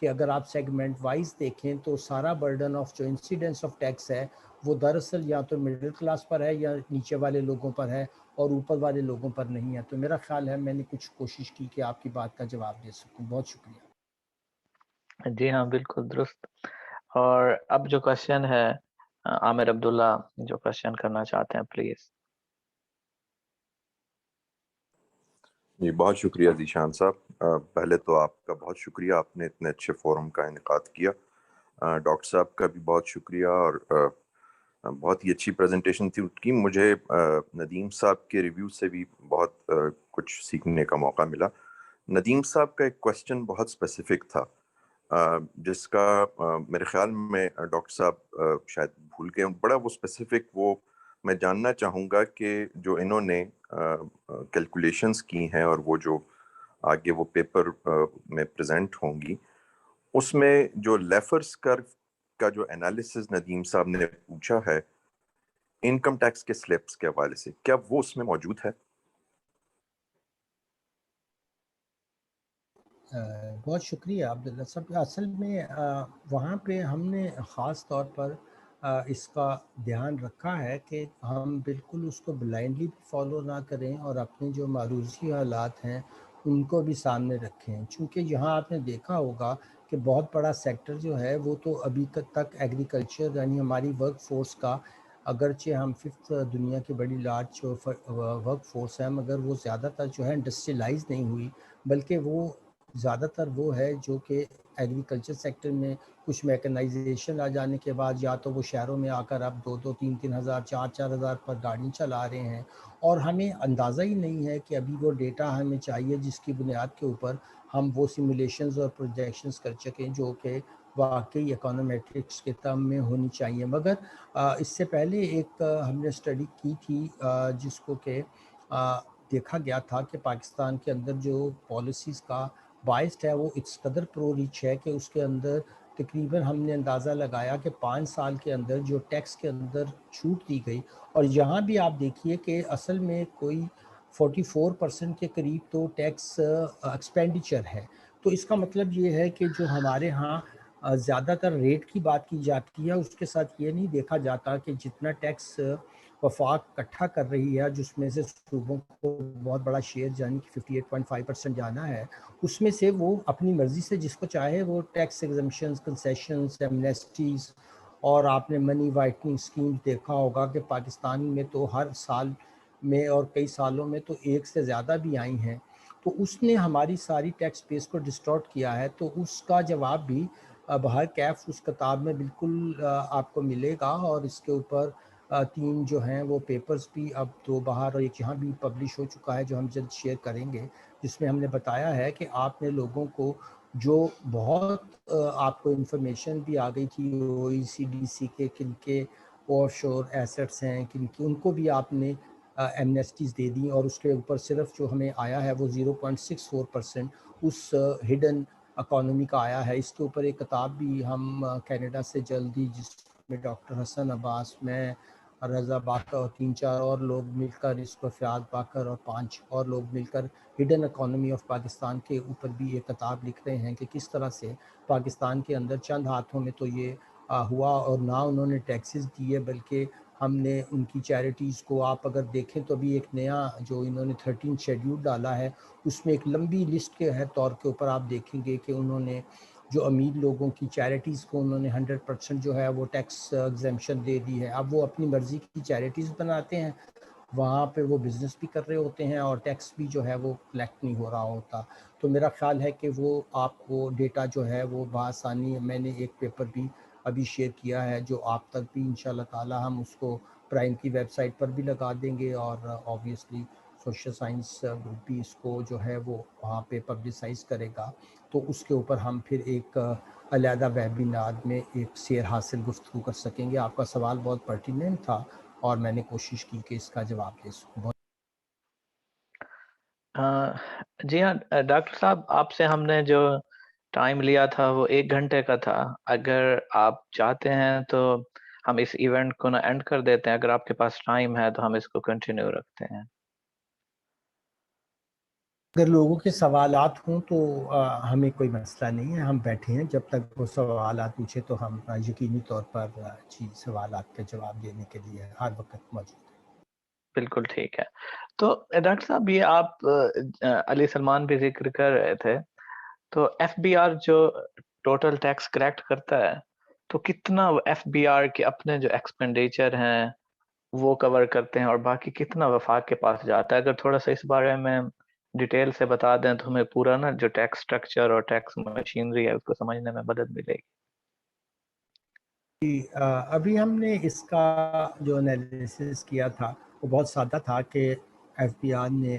کہ اگر آپ سیگمنٹ وائز دیکھیں تو سارا برڈن آف جو انسیڈنس آف ٹیکس ہے وہ دراصل یا تو مڈل کلاس پر ہے یا نیچے والے لوگوں پر ہے اور اوپر والے لوگوں پر نہیں ہے. تو میرا خیال ہے میں نے کچھ کوشش کی کہ آپ کی بات کا جواب دے سکوں. بہت شکریہ. جی ہاں بالکل درست. اور اب جو کوشچن ہے عامر عبداللہ جو کوشچن کرنا چاہتے ہیں پلیز. جی بہت شکریہ ذیشان صاحب. پہلے تو آپ کا بہت شکریہ، آپ نے اتنے اچھے فورم کا انعقاد کیا. ڈاکٹر صاحب کا بھی بہت شکریہ، اور بہت ہی اچھی پریزنٹیشن تھی کی. مجھے ندیم صاحب کے ریویو سے بھی بہت کچھ سیکھنے کا موقع ملا. ندیم صاحب کا ایک کویسچن بہت اسپیسیفک تھا جس کا میرے خیال میں ڈاکٹر صاحب شاید بھول گئے. بڑا وہ اسپیسیفک، وہ میں جاننا چاہوں گا کہ جو انہوں نے کیلکولیشنز کی ہیں اور وہ جو آگے وہ پیپر میں پریزنٹ ہوں گی، اس میں جو لیفرس کرو کا جو انالیسز ندیم صاحب نے پوچھا ہے انکم ٹیکس کے سلپس کے حوالے سے، کیا وہ اس میں موجود ہے؟ بہت شکریہ عبداللہ صاحب. اصل میں وہاں پہ ہم نے خاص طور پر اس کا دھیان رکھا ہے کہ ہم بالکل اس کو بلائنڈلی بھی فالو نہ کریں اور اپنے جو معروضی حالات ہیں ان کو بھی سامنے رکھیں. چونکہ یہاں آپ نے دیکھا ہوگا کہ بہت بڑا سیکٹر جو ہے وہ تو ابھی تک ایگریکلچر یعنی ہماری ورک فورس کا، اگرچہ ہم 5th دنیا کی بڑی لارج ورک فورس ہے مگر وہ زیادہ تر جو ہے انڈسٹریلائز نہیں ہوئی، بلکہ وہ زیادہ تر وہ ہے جو کہ ایگریکلچر سیکٹر میں کچھ میکنائزیشن آ جانے کے بعد یا تو وہ شہروں میں آ کر اب 2-3 ہزار 4 ہزار پر گاڑی چلا رہے ہیں، اور ہمیں اندازہ ہی نہیں ہے کہ ابھی وہ ڈیٹا ہمیں چاہیے جس کی بنیاد کے اوپر ہم وہ سیمولیشنز اور پروجیکشنز کر سکیں جو کہ واقعی اکانومیٹرکس کے ٹرم میں ہونی چاہیے. مگر اس سے پہلے ایک ہم نے اسٹڈی کی تھی جس کو کہ دیکھا گیا تھا کہ پاکستان کے اندر جو پالیسیز کا باعث ہے وہ اس قدر پرو ریچ ہے کہ اس کے اندر تقریباً ہم نے اندازہ لگایا کہ 5 سال کے اندر جو ٹیکس کے اندر چھوٹ دی گئی، اور یہاں بھی آپ دیکھیے کہ اصل میں کوئی 44% کے قریب تو ٹیکس ایکسپینڈیچر ہے. تو اس کا مطلب یہ ہے کہ جو ہمارے ہاں زیادہ تر ریٹ کی بات کی جاتی ہے اس کے ساتھ یہ نہیں دیکھا جاتا کہ جتنا ٹیکس وفاق اکٹھا کر رہی ہے جس میں سے صوبوں کو بہت بڑا شیئر یعنی کہ 58.5% جانا ہے، اس میں سے وہ اپنی مرضی سے جس کو چاہے وہ ٹیکس ایگزمپشنز، کنسیشنز، ایمنیسٹیز، اور آپ نے منی وائٹنگ اسکیم دیکھا ہوگا کہ پاکستان میں تو ہر سال میں اور کئی سالوں میں تو ایک سے زیادہ بھی آئی ہیں. تو اس نے ہماری ساری ٹیکس بیس کو ڈسٹارٹ کیا ہے. تو اس کا جواب بھی بہر کیف اس کتاب میں بالکل آپ کو ملے گا، اور اس کے اوپر 3 جو ہیں وہ پیپرز بھی اب 2 باہر اور ایک یہاں بھی پبلش ہو چکا ہے جو ہم جلد شیئر کریں گے، جس میں ہم نے بتایا ہے کہ آپ نے لوگوں کو جو بہت آپ کو انفارمیشن بھی آ گئی تھی OECD کے کن کے آف شور ایسٹس ہیں کن کی، ان کو بھی آپ نے ایمنیسٹیز دے دیں، اور اس کے اوپر صرف جو ہمیں آیا ہے وہ 0.64% اس ہڈن اکانومی کا آیا ہے. اس کے اوپر ایک کتاب بھی ہم کینیڈا سے جلدی، جس میں ڈاکٹر حسن عباس، میں، رضا باقر اور 3-4 اور لوگ مل کر اس کو، فیاض باقر اور 5 اور لوگ مل کر ہڈن اکانومی آف پاکستان کے اوپر بھی ایک کتاب لکھ رہے ہیں کہ کس طرح سے پاکستان کے اندر چند ہاتھوں میں تو یہ ہوا، اور نہ انہوں نے ٹیکسز دیے بلکہ ہم نے ان کی چیریٹیز کو، آپ اگر دیکھیں تو ابھی ایک نیا جو انہوں نے 13 شیڈیول ڈالا ہے اس میں ایک لمبی لسٹ کے ہے طور کے اوپر آپ دیکھیں گے کہ انہوں نے جو امیر لوگوں کی چیریٹیز کو انہوں نے 100% جو ہے وہ ٹیکس ایگزمپشن دے دی ہے. اب وہ اپنی مرضی کی چیریٹیز بناتے ہیں، وہاں پہ وہ بزنس بھی کر رہے ہوتے ہیں اور ٹیکس بھی جو ہے وہ کلیکٹ نہیں ہو رہا ہوتا. تو میرا خیال ہے کہ وہ آپ کو ڈیٹا جو ہے وہ بآسانی، میں نے ایک پیپر بھی ابھی شیئر کیا ہے جو آپ تک بھی انشاءاللہ تعالی ہم اس کو پرائم کی ویب سائٹ پر بھی لگا دیں گے، اور آبویسلی سوشل سائنس گروپ بھی اس کو جو ہے وہ وہاں پہ پبلسائز کرے گا. تو اس کے اوپر ہم پھر ایک علیحدہ ویبینار میں ایک سیر حاصل گفتگو کر سکیں گے. آپ کا سوال بہت پرٹیننٹ تھا اور میں نے کوشش کی کہ اس کا جواب دے سکوں. جی ہاں ڈاکٹر صاحب، آپ سے ہم نے جو ٹائم لیا تھا وہ 1 گھنٹے کا تھا. اگر آپ چاہتے ہیں تو ہم اس ایونٹ کو نا اینڈ کر دیتے ہیں، اگر آپ کے پاس ٹائم ہے تو ہم اس کو کنٹینیو رکھتے ہیں. اگر لوگوں کے سوالات ہوں تو ہمیں کوئی مسئلہ نہیں ہے، ہم بیٹھے ہیں جب تک وہ سوالات پوچھے تو ہم یقینی طور پر سوالات کے جواب دینے کے لیے ہر وقت موجود ہیں۔ بالکل ٹھیک ہے۔ تو ڈاکٹر صاحب یہ آپ علی سلمان بھی ذکر کر رہے تھے، تو ایف بی آر جو ٹوٹل ٹیکس کلیکٹ کرتا ہے تو کتنا ایف بی آر کے اپنے جو ایکسپینڈیچر ہیں وہ کور کرتے ہیں اور باقی کتنا وفاق کے پاس جاتا ہے؟ اگر تھوڑا سا اس بارے میں ڈیٹیل سے بتا دیں تو ہمیں پورا نا جو ٹیکس سٹرکچر اور ٹیکس مشینری ہے اس کو سمجھنے میں مدد ملے گی۔ ابھی ہم نے اس کا جو انالیسس کیا تھا وہ بہت سادہ تھا کہ ایف بی آر نے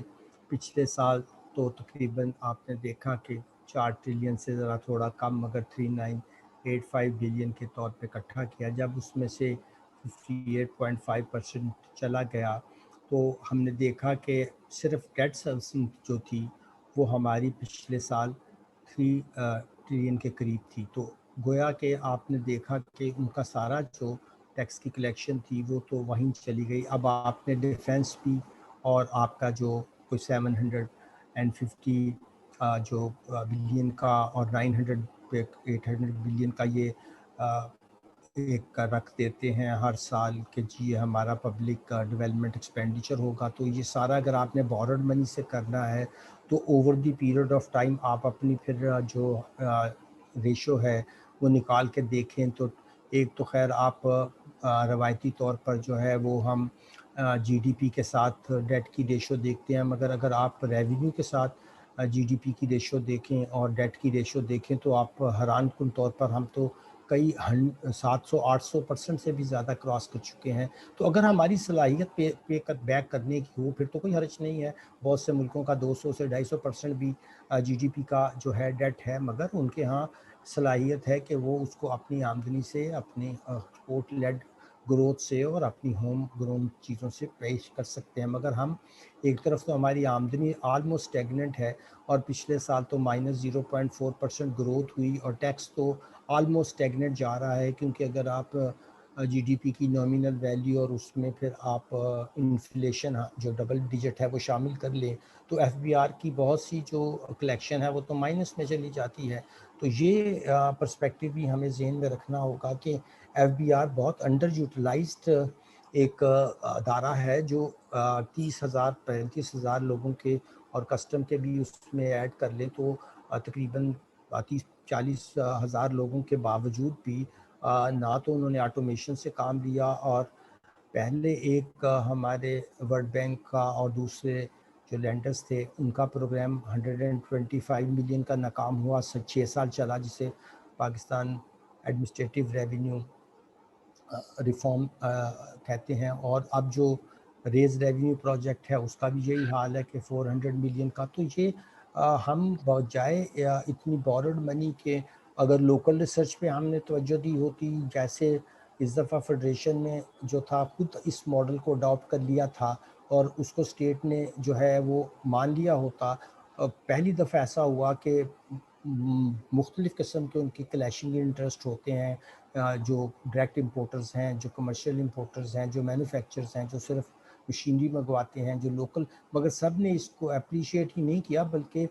پچھلے سال تو تقریباً آپ نے دیکھا کہ 4 ٹریلین سے ذرا تھوڑا کم مگر 3985 بلین کے طور پہ اکٹھا کیا۔ جب اس میں سے 58.5% چلا گیا تو ہم نے دیکھا کہ صرف ڈیٹ سروسنگ جو تھی وہ ہماری پچھلے سال 3 ٹریلین کے قریب تھی، تو گویا کہ آپ نے دیکھا کہ ان کا سارا جو ٹیکس کی کلیکشن تھی وہ تو وہیں چلی گئی۔ اب آپ نے ڈیفینس بھی اور آپ کا جو کوئی 750 جو بلین کا اور 800 بلین کا یہ ایک کا رکھ دیتے ہیں ہر سال کہ جی ہمارا پبلک ڈیولپمنٹ ایکسپینڈیچر ہوگا، تو یہ سارا اگر آپ نے بورڈ منی سے کرنا ہے تو over the period of time آپ اپنی پھر جو ریشو ہے وہ نکال کے دیکھیں تو ایک تو خیر آپ روایتی طور پر جو ہے وہ ہم جی ڈی پی کے ساتھ ڈیٹ کی ریشو دیکھتے ہیں، مگر اگر آپ ریونیو کے ساتھ جی ڈی پی کی ریشو دیکھیں اور ڈیٹ کی ریشو دیکھیں تو آپ حیران کن طور پر ہم تو کئی 700-800% سے بھی زیادہ کراس کر چکے ہیں۔ تو اگر ہماری صلاحیت پے بیک کرنے کی ہو پھر تو کوئی حرج نہیں ہے۔ بہت سے ملکوں کا 200 سے 250% بھی جی ڈی پی کا جو ہے ڈیٹ ہے، مگر ان کے ہاں صلاحیت ہے کہ وہ اس کو اپنی آمدنی سے، اپنی ایکسپورٹ لیڈ گروتھ سے اور اپنی ہوم گرون چیزوں سے پیش کر سکتے ہیں۔ مگر ہم ایک طرف تو ہماری آمدنی آلموسٹ اسٹیگننٹ ہے اور پچھلے سال تو -0.4% گروتھ ہوئی اور ٹیکس تو آلموسٹ اسٹیگننٹ جا رہا ہے، کیونکہ اگر آپ جی ڈی پی کی نومینل ویلیو اور اس میں پھر آپ انفلیشن جو ڈبل ڈیجٹ ہے وہ شامل کر لیں تو ایف بی آر کی بہت سی جو کلیکشن ہے وہ تو مائنس میں چلی جاتی ہے۔ تو یہ پرسپیکٹیو بھی ہمیں ذہن میں رکھنا ہوگا کہ ایف بی آر بہت انڈر یوٹیلائزڈ ایک ادارہ ہے جو 30,000-35,000 لوگوں کے اور کسٹم کے بھی اس میں ایڈ کر لیں تو تقریباً 30-40 ہزار لوگوں کے باوجود بھی نہ تو انہوں نے آٹومیشن سے کام لیا، اور پہلے ایک ہمارے ورلڈ بینک کا اور دوسرے جو لینڈرز تھے ان کا پروگرام 125 ملین کا ناکام ہوا، 6 سال چلا، جسے پاکستان ایڈمنسٹریٹو ریونیو ریفارم کہتے ہیں، اور اب جو ریز ریونیو پروجیکٹ ہے اس کا بھی یہی حال ہے کہ 400 ملین کا۔ تو یہ ہم بجائے اتنی بورڈ منی کے اگر لوکل ریسرچ پہ ہم نے توجہ دی ہوتی، جیسے اس دفعہ فیڈریشن نے جو تھا خود اس ماڈل کو اڈاپٹ کر لیا تھا اور اس کو اسٹیٹ نے جو ہے وہ مان لیا ہوتا۔ پہلی دفعہ ایسا ہوا کہ مختلف قسم کے ان کی کلیشنگ انٹرسٹ ہوتے ہیں، جو ڈائریکٹ امپورٹرز ہیں، جو کمرشل امپورٹرز ہیں، جو مینوفیکچرز ہیں، جو صرف مشینری منگواتے ہیں، جو لوکل، مگر سب نے اس کو اپریشیٹ ہی نہیں کیا، بلکہ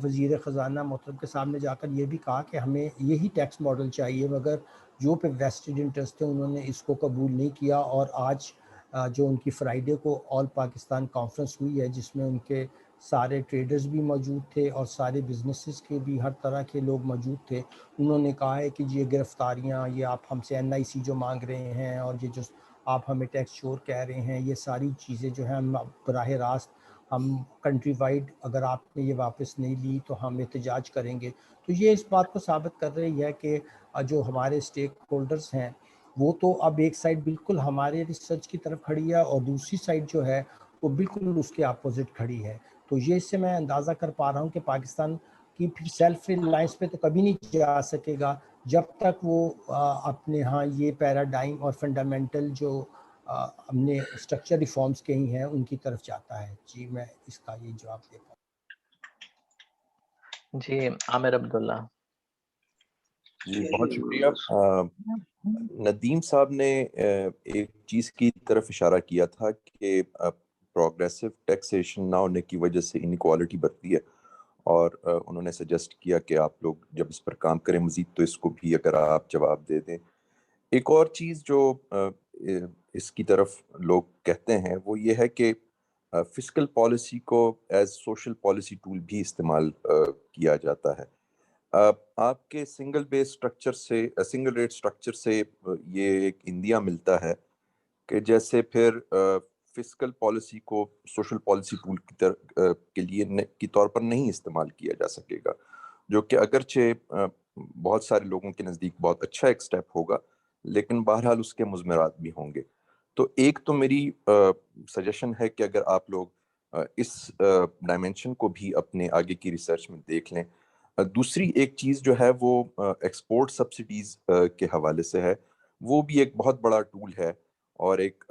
وزیر خزانہ محترم کے سامنے جا کر یہ بھی کہا کہ ہمیں یہی ٹیکس ماڈل چاہیے، مگر جو پہ ویسٹڈ انٹرسٹ تھے انہوں نے اس کو قبول نہیں کیا۔ اور آج جو ان کی فرائیڈے کو آل پاکستان کانفرنس ہوئی ہے جس میں ان کے سارے ٹریڈرز بھی موجود تھے اور سارے بزنسز کے بھی ہر طرح کے لوگ موجود تھے، انہوں نے کہا ہے کہ یہ گرفتاریاں، یہ آپ ہم سے NIC جو مانگ رہے ہیں اور یہ جو آپ ہمیں ٹیکس چور کہہ رہے ہیں، یہ ساری چیزیں جو ہیں ہم براہ راست ہم کنٹری وائڈ اگر آپ نے یہ واپس نہیں لی تو ہم احتجاج کریں گے۔ تو یہ اس بات کو ثابت کر رہی ہے کہ جو ہمارے اسٹیک ہولڈرز ہیں وہ تو اب ایک سائڈ بالکل ہمارے ریسرچ کی طرف کھڑی ہے اور دوسری سائڈ جو ہے وہ بالکل اس کے اپوزٹ کھڑی ہے۔ تو یہ اس سے میں اندازہ کر پا رہا ہوں کہ پاکستان کی پھر سیلف ریلائنس پہ تو کبھی نہیں جا سکے گا جب تک وہ اپنے ہاں یہ پیراڈائم اور فنڈامنٹل جو ہم نے اسٹرکچر ریفارمز کہی ہیں ان کی طرف جاتا ہے۔ جی میں اس کا یہ جواب دے پاؤں۔ جی عامر عبداللہ۔ جی بہت شکریہ۔ ندیم صاحب نے ایک چیز کی طرف اشارہ کیا تھا کہ پروگریسو ٹیکسیشن نہ ہونے کی وجہ سے انیکوالٹی بڑھتی ہے، اور انہوں نے سجیسٹ کیا کہ آپ لوگ جب اس پر کام کریں مزید تو اس کو بھی اگر آپ جواب دے دیں۔ ایک اور چیز جو اس کی طرف لوگ کہتے ہیں وہ یہ ہے کہ فسکل پالیسی کو ایز سوشل پالیسی ٹول بھی استعمال کیا جاتا ہے۔ آپ کے سنگل بیس سٹرکچر سے، سنگل ریٹ سٹرکچر سے یہ ایک اندیا ملتا ہے کہ جیسے پھر فسکل پالیسی کو سوشل پالیسی ٹول کے لیے کی طور پر نہیں استعمال کیا جا سکے گا، جو کہ اگرچہ بہت سارے لوگوں کے نزدیک بہت اچھا ایک سٹیپ ہوگا، لیکن بہرحال اس کے مضمرات بھی ہوں گے۔ تو ایک تو میری سجیشن ہے کہ اگر آپ لوگ اس ڈائمنشن کو بھی اپنے آگے کی ریسرچ میں دیکھ لیں۔ دوسری ایک چیز جو ہے وہ ایکسپورٹ سبسڈیز کے حوالے سے ہے، وہ بھی ایک بہت بڑا ٹول ہے اور ایک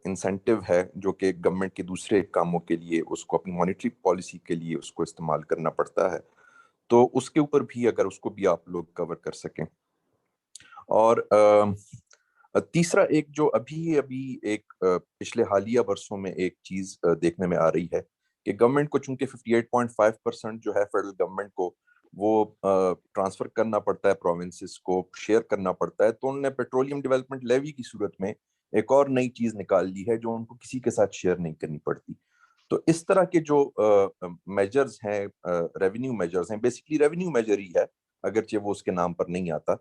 انسینٹیو ہے جو کہ گورنمنٹ کے دوسرے کاموں کے لیے اس کو اپنی مانیٹری پالیسی کے لیے اس کو استعمال کرنا پڑتا ہے، تو اس کے اوپر بھی اگر اس کو بھی آپ لوگ کور کر سکیں۔ اور تیسرا ایک جو ابھی ایک پچھلے حالیہ برسوں میں ایک چیز دیکھنے میں آ رہی ہے کہ گورنمنٹ کو چونکہ 58.5% جو ہے فیڈرل گورنمنٹ کو وہ ٹرانسفر کرنا پڑتا ہے، پروونسز کو شیئر کرنا پڑتا ہے، تو انہوں نے پیٹرولیم ڈیولپمنٹ لیوی کی صورت میں ایک اور نئی چیز نکال لی ہے جو ان کو کسی کے ساتھ شیئر نہیں کرنی پڑتی۔ تو اس طرح کے جو میجرز ہیں، ریونیو میجرز ہیں، بیسکلی ریونیو میجر ہی ہے اگرچہ وہ اس کے نام پر نہیں آتا،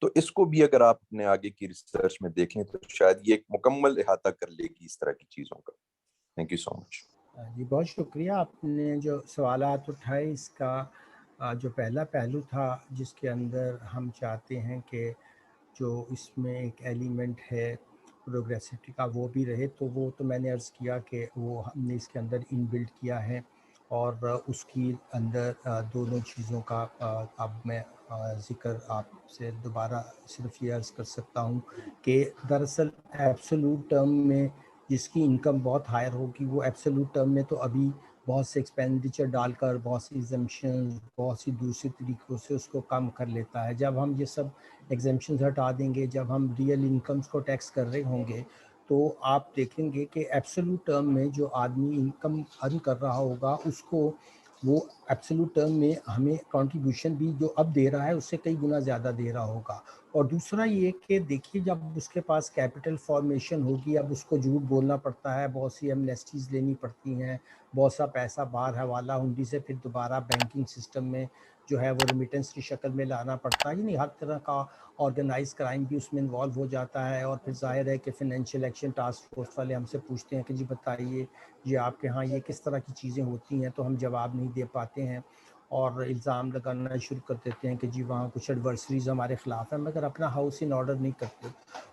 تو اس کو بھی اگر آپ اپنے آگے کی ریسرچ میں دیکھیں تو شاید یہ ایک مکمل احاطہ کر لے گی اس طرح کی چیزوں کا۔ تھینک یو سو مچ۔ جی بہت شکریہ، آپ نے جو سوالات اٹھائے اس کا جو پہلا پہلو تھا جس کے اندر ہم چاہتے ہیں کہ جو اس میں ایک ایلیمنٹ ہے پروگریسوٹی کا وہ بھی رہے، تو وہ تو میں نے عرض کیا کہ وہ ہم نے اس کے اندر ان بلڈ کیا ہے، اور اس کی اندر دونوں چیزوں کا اب میں ذکر آپ سے دوبارہ صرف یہ عرض کر سکتا ہوں کہ دراصل ایبسولوٹ ٹرم میں جس کی انکم بہت ہائر ہوگی وہ ایبسولوٹ ٹرم میں تو ابھی بہت سے ایکسپینڈیچر ڈال کر، بہت سی ایگزمپشنز، بہت سی دوسری طریقوں سے اس کو کم کر لیتا ہے۔ جب ہم یہ سب ایگزمپشنز ہٹا دیں گے، جب ہم ریئل انکمز کو ٹیکس کر رہے ہوں گے، تو آپ دیکھیں گے کہ ایبسولوٹ ٹرم میں جو آدمی انکم ارن کر رہا ہوگا اس کو وہ ایبسولوٹ ٹرم میں ہمیں کنٹریبیوشن بھی جو اب دے رہا ہے اس سے کئی گنا زیادہ دے رہا ہوگا۔ اور دوسرا یہ کہ دیکھیے جب اس کے پاس کیپٹل فارمیشن ہوگی، اب اس کو جھوٹ بولنا پڑتا ہے، بہت سی ایمنیسٹیز لینی پڑتی ہیں، بہت سا پیسہ باہر حوالہ ہنڈی سے پھر دوبارہ بینکنگ سسٹم میں جو ہے وہ ریمیٹنس کی شکل میں لانا پڑتا ہے، یعنی ہر طرح کا آرگنائز کرائم بھی اس میں انوالو ہو جاتا ہے۔ اور پھر ظاہر ہے کہ فنینشیل ایکشن ٹاسک فورس والے ہم سے پوچھتے ہیں کہ جی بتائیے یہ آپ کے ہاں یہ کس طرح کی چیزیں ہوتی ہیں، تو ہم جواب نہیں دے پاتے ہیں اور الزام لگانا شروع کر دیتے ہیں کہ جی وہاں کچھ ایڈورسریز ہمارے خلاف ہیں، مگر اپنا ہاؤس ان آرڈر نہیں کرتے۔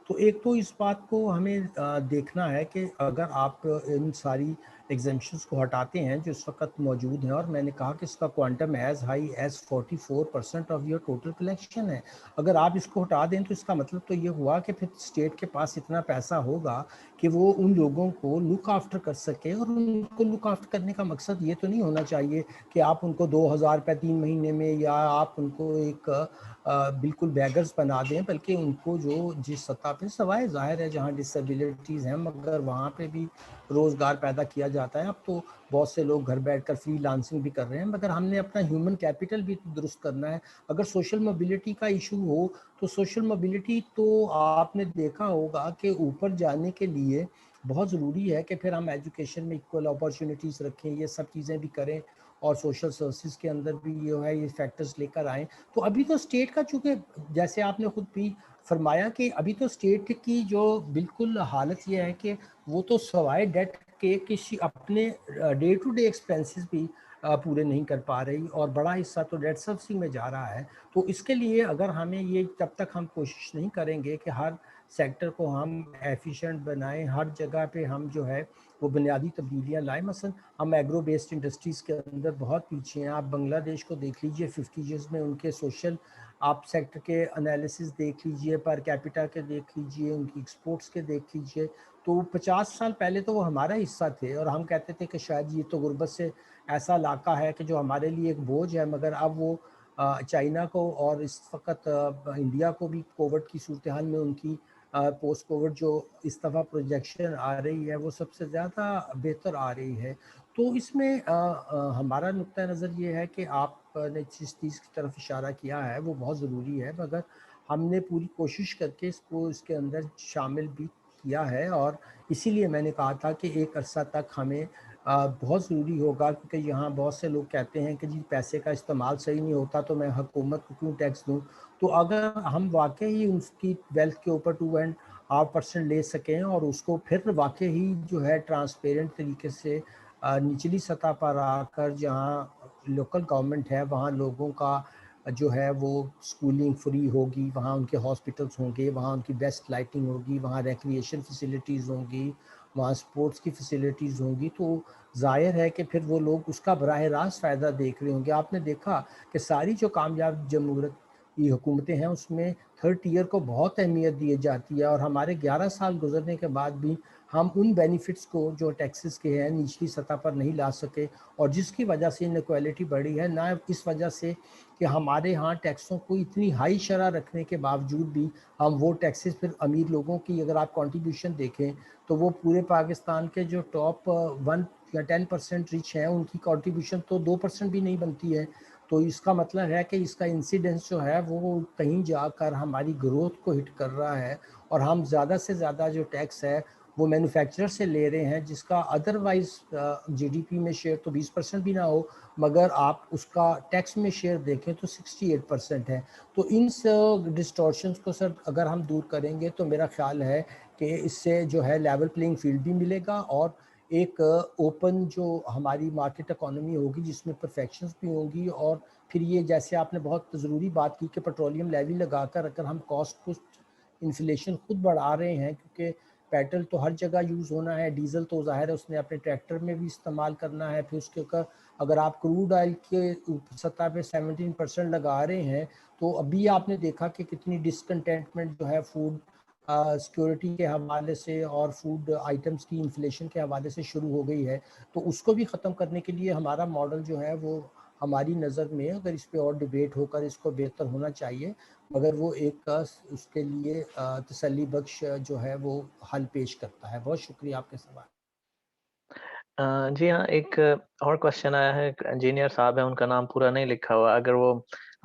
تو ایک تو اس بات کو ہمیں دیکھنا ہے کہ اگر آپ ان ساری ایگزمپشنز کو ہٹاتے ہیں جو اس وقت موجود ہیں، اور میں نے کہا کہ اس کا quantum as high as 44% of your total collection ہے، اگر آپ اس کو ہٹا دیں تو اس کا مطلب تو یہ ہوا کہ پھر اسٹیٹ کے پاس اتنا پیسہ ہوگا کہ وہ ان لوگوں کو لک آفٹر کر سکے۔ اور ان کو لک آفٹر کرنے کا مقصد یہ تو نہیں ہونا چاہیے کہ آپ ان کو 2000 روپے 3 مہینے میں یا آپ ان کو ایک بالکل بیگرز بنا دیں، بلکہ ان کو جو جس سطح پہ سوائے ظاہر ہے جہاں ڈسیبلٹیز ہیں مگر وہاں پہ بھی روزگار پیدا کیا جاتا ہے۔ اب تو بہت سے لوگ گھر بیٹھ کر فری لانسنگ بھی کر رہے ہیں، مگر ہم نے اپنا ہیومن کیپٹل بھی درست کرنا ہے۔ اگر سوشل موبیلٹی کا ایشو ہو تو سوشل موبیلٹی تو آپ نے دیکھا ہوگا کہ اوپر جانے کے لیے بہت ضروری ہے کہ پھر ہم ایجوکیشن میں ایکول اپارچونیٹیز رکھیں، یہ سب چیزیں بھی کریں، اور سوشل سروسز کے اندر بھی یہ فیکٹرز لے کر آئیں۔ تو ابھی تو اسٹیٹ کا چونکہ جیسے آپ نے خود بھی فرمایا کہ ابھی تو اسٹیٹ کی جو بالکل حالت یہ ہے کہ وہ تو سوائے ڈیٹ کے کسی اپنے ڈے ٹو ڈے ایکسپینسز بھی پورے نہیں کر پا رہی، اور بڑا حصہ تو ڈیٹ سروسنگ میں جا رہا ہے۔ تو اس کے لیے اگر ہمیں یہ جب تک ہم کوشش نہیں کریں گے کہ ہر سیکٹر کو ہم ایفیشینٹ بنائیں، ہر جگہ پہ ہم جو ہے وہ بنیادی تبدیلیاں لائیں۔ مثلا ہم ایگرو بیسڈ انڈسٹریز کے اندر بہت پیچھے ہیں، آپ بنگلہ دیش کو دیکھ لیجئے، 50 ایئرز میں ان کے سوشل آپ سیکٹر کے انالیسز دیکھ لیجئے، پر کیپیٹا کے دیکھ لیجئے، ان کی ایکسپورٹس کے دیکھ لیجئے، تو 50 سال پہلے تو وہ ہمارا حصہ تھے اور ہم کہتے تھے کہ شاید یہ تو غربت سے ایسا علاقہ ہے کہ جو ہمارے لیے ایک بوجھ ہے، مگر اب وہ چائنا کو اور اس وقت انڈیا کو بھی کووڈ کی صورتحال میں ان کی پوسٹ کووڈ جو اس دفعہ پروجیکشن آ رہی ہے وہ سب سے زیادہ بہتر آ رہی ہے. تو اس میں ہمارا نقطہ نظر یہ ہے کہ آپ نے جس چیز کی طرف اشارہ کیا ہے وہ بہت ضروری ہے, مگر ہم نے پوری کوشش کر کے اس کو اس کے اندر شامل بھی کیا ہے, اور اسی لیے میں نے کہا تھا کہ ایک عرصہ تک ہمیں بہت ضروری ہوگا, کیونکہ یہاں بہت سے لوگ کہتے ہیں کہ جی پیسے کا استعمال صحیح نہیں ہوتا تو میں حکومت کو کیوں ٹیکس دوں. تو اگر ہم واقعی اس کی ویلتھ کے اوپر 2.5% لے سکیں اور اس کو پھر واقعی جو ہے ٹرانسپیرنٹ طریقے سے نچلی سطح پر آ کر جہاں لوکل گورنمنٹ ہے وہاں لوگوں کا جو ہے وہ سکولنگ فری ہوگی, وہاں ان کے ہاسپٹلس ہوں گے, وہاں ان کی بیسٹ لائٹنگ ہوگی, وہاں ریکریشن فیسیلیٹیز ہوں گی, وہاں سپورٹس کی فیسیلیٹیز ہوں گی, تو ظاہر ہے کہ پھر وہ لوگ اس کا براہ راست فائدہ دیکھ رہے ہوں گے. آپ نے دیکھا کہ ساری جو کامیاب جمہوریت کی حکومتیں ہیں اس میں تھرڈ ٹیئر کو بہت اہمیت دی جاتی ہے, اور ہمارے 11 سال گزرنے کے بعد بھی ہم ان بینیفٹس کو جو ٹیکسز کے ہیں نچلی سطح پر نہیں لا سکے, اور جس کی وجہ سے انیکوالٹی بڑھی ہے, نہ اس وجہ سے کہ ہمارے ہاں ٹیکسوں کو اتنی ہائی شرح رکھنے کے باوجود بھی ہم وہ ٹیکسز پھر امیر لوگوں کی اگر آپ کنٹریبیوشن دیکھیں تو وہ پورے پاکستان کے جو ٹاپ 1 یا 10% ریچ ہیں ان کی کنٹریبیوشن تو 2% بھی نہیں بنتی ہے. تو اس کا مطلب ہے کہ اس کا انسیڈنس جو ہے وہ کہیں جا کر ہماری گروتھ کو ہٹ کر رہا ہے, اور ہم زیادہ سے زیادہ جو ٹیکس ہے وہ مینوفیکچرر سے لے رہے ہیں, جس کا ادروائز جی ڈی پی میں شیئر تو 20% بھی نہ ہو, مگر آپ اس کا ٹیکس میں شیئر دیکھیں تو 68% ہے. تو ان ڈسٹورشنز کو سر اگر ہم دور کریں گے تو میرا خیال ہے کہ اس سے جو ہے لیول پلینگ فیلڈ بھی ملے گا, اور ایک اوپن جو ہماری مارکیٹ اکانومی ہوگی جس میں پرفیکشنز بھی ہوں گی. اور پھر یہ جیسے آپ نے بہت ضروری بات کی کہ پیٹرولیم لیوی لگا کر اگر ہم کاسٹ انفلیشن خود بڑھا رہے ہیں, کیونکہ پیٹرول تو ہر جگہ یوز ہونا ہے, ڈیزل تو ظاہر ہے اس نے اپنے ٹریکٹر میں بھی استعمال کرنا ہے, پھر اس کے اوپر اگر آپ کروڈ آئل کے سطح پہ 17% لگا رہے ہیں تو ابھی آپ نے دیکھا کہ کتنی ڈسکنٹینٹمنٹ جو ہے فوڈ سیکورٹی کے حوالے سے اور فوڈ آئٹمس کی انفلیشن کے حوالے سے شروع ہو گئی ہے. تو اس کو بھی ختم کرنے کے لیے ہمارا ماڈل جو ہے وہ ہماری نظر میں اگر اس پہ اور ڈیبیٹ ہو کر اس کو بہتر ہونا چاہیے, مگر وہ ایک اس کے لیے تسلی بخش جو ہے وہ حل پیش کرتا ہے. بہت شکریہ آپ کے سوال. جی ہاں, ایک اور کوشچن آیا ہے, انجینئر صاحب ہیں, ان کا نام پورا نہیں لکھا ہوا, اگر وہ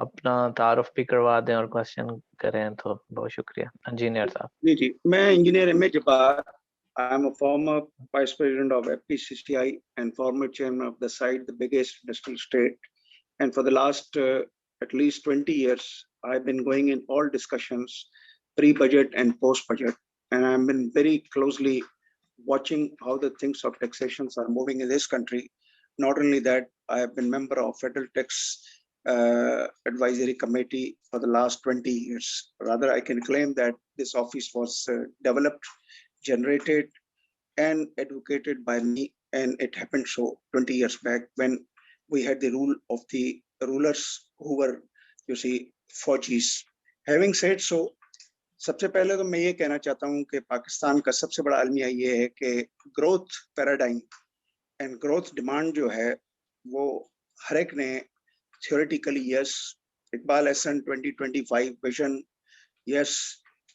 اپنا تعارف بھی کروا دیں اور کوشچن کریں تو بہت شکریہ. انجینئر صاحب. جی میں engineer M A Jabbar. I am a former vice president of FPCCI and former chairman of the site, the biggest industrial state. And for the last at least 20 years, I've been going in all discussions, pre-budget and post-budget. And I've been very closely watching how the things of taxations are moving in this country. Not only that, I have been member of Federal Tax Advisory Committee for the last 20 years. Rather, I can claim that this office was developed, generated and advocated by me, and it happened so 20 years back when we had the rule of the rulers who were, you see, Faujis. Having said so, سب سے پہلے تو میں یہ کہنا چاہتا ہوں کہ پاکستان کا سب سے بڑا المیہ یہ ہے کہ growth paradigm and growth demand جو ہے وہ ہر ایک نے theoretically yes, Iqbal Ahsan 2025 vision yes,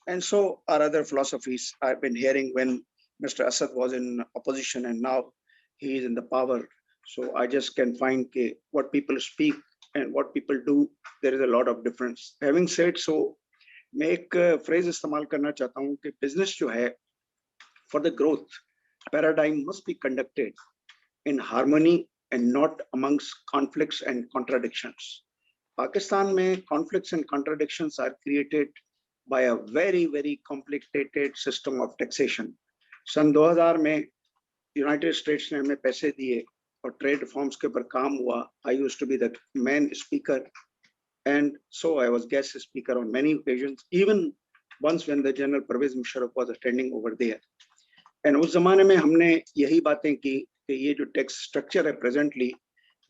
and so are other philosophies I've been hearing when Mr. Asad was in opposition and now he is in the power. So I just can find what people speak and what people do, there is a lot of difference. Having said so, میں ایک freeze استعمال کرنا چاہتا ہوں کہ business جو ہے for the growth paradigm must be conducted in harmony and not amongst conflicts and contradictions. Pakistan میں conflicts and contradictions are created by a very very complicated system of taxation. سن 2000 میں یونائٹیڈ اسٹیٹس نے ہمیں پیسے دیے اور ٹریڈ ریفارمس کے اوپر کام ہوا. I used to be the main speaker, and so I was guest speaker on many occasions, even once when the General Pervez Musharraf was attending over there. And اس زمانے میں ہم نے یہی باتیں کی کہ یہ جو ٹیکس اسٹرکچر ہے پریزنٹلی,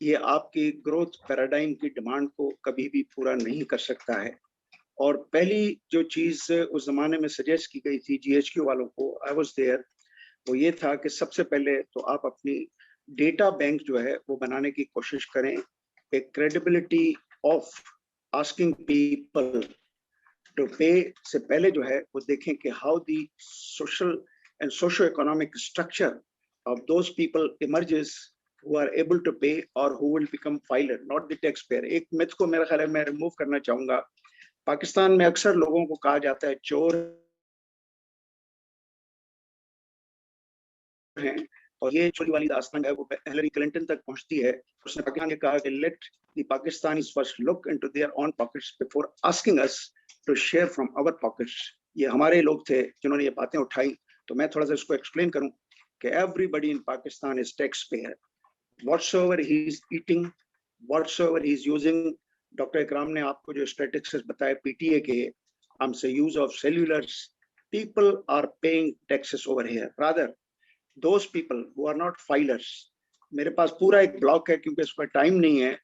یہ آپ کی گروتھ پیراڈائم کی ڈیمانڈ کو کبھی بھی پورا نہیں کر سکتا ہے. اور پہلی جو چیز اس زمانے میں سجیسٹ کی گئی تھی GHQ والوں کو, I was there, وہ یہ تھا کہ سب سے پہلے تو آپ اپنی ڈیٹا بینک جو ہے وہ بنانے کی کوشش کریں, ایک credibility of asking people to pay سے پہلے جو ہے وہ دیکھیں کہ how the social and socio-economic structure of those people emerges who are able to pay or who will become filer, not the taxpayer. ایک myth کو میرا خیال ہے میں remove کرنا چاہوں گا. پاکستان میں اکثر لوگوں کو کہا جاتا ہے چور ہیں, اور یہ چوری والی داستان ہے وہ ہلری کلنٹن تک پہنچتی ہے. اس نے پاکستان نے کہا کہ let the Pakistanis first look into their own pockets before asking us to share from our pockets. یہ ہمارے لوگ تھے جنہوں نے یہ باتیں اٹھائی. تو میں تھوڑا سا اس کو ایکسپلین کروں کہ everybody in Pakistan is taxpayer. Whatsoever he is eating, whatsoever he is using. Doctor Ikram نے آپ کو جو اسٹیٹسٹکس بتائے پی ٹی اے کے ہم سے use of cellulars, people are paying taxes over here. Rather, those people who are not filers, میرے پاس پورا ایک بلاک ہے کیونکہ اس کا ٹائم نہیں ہے.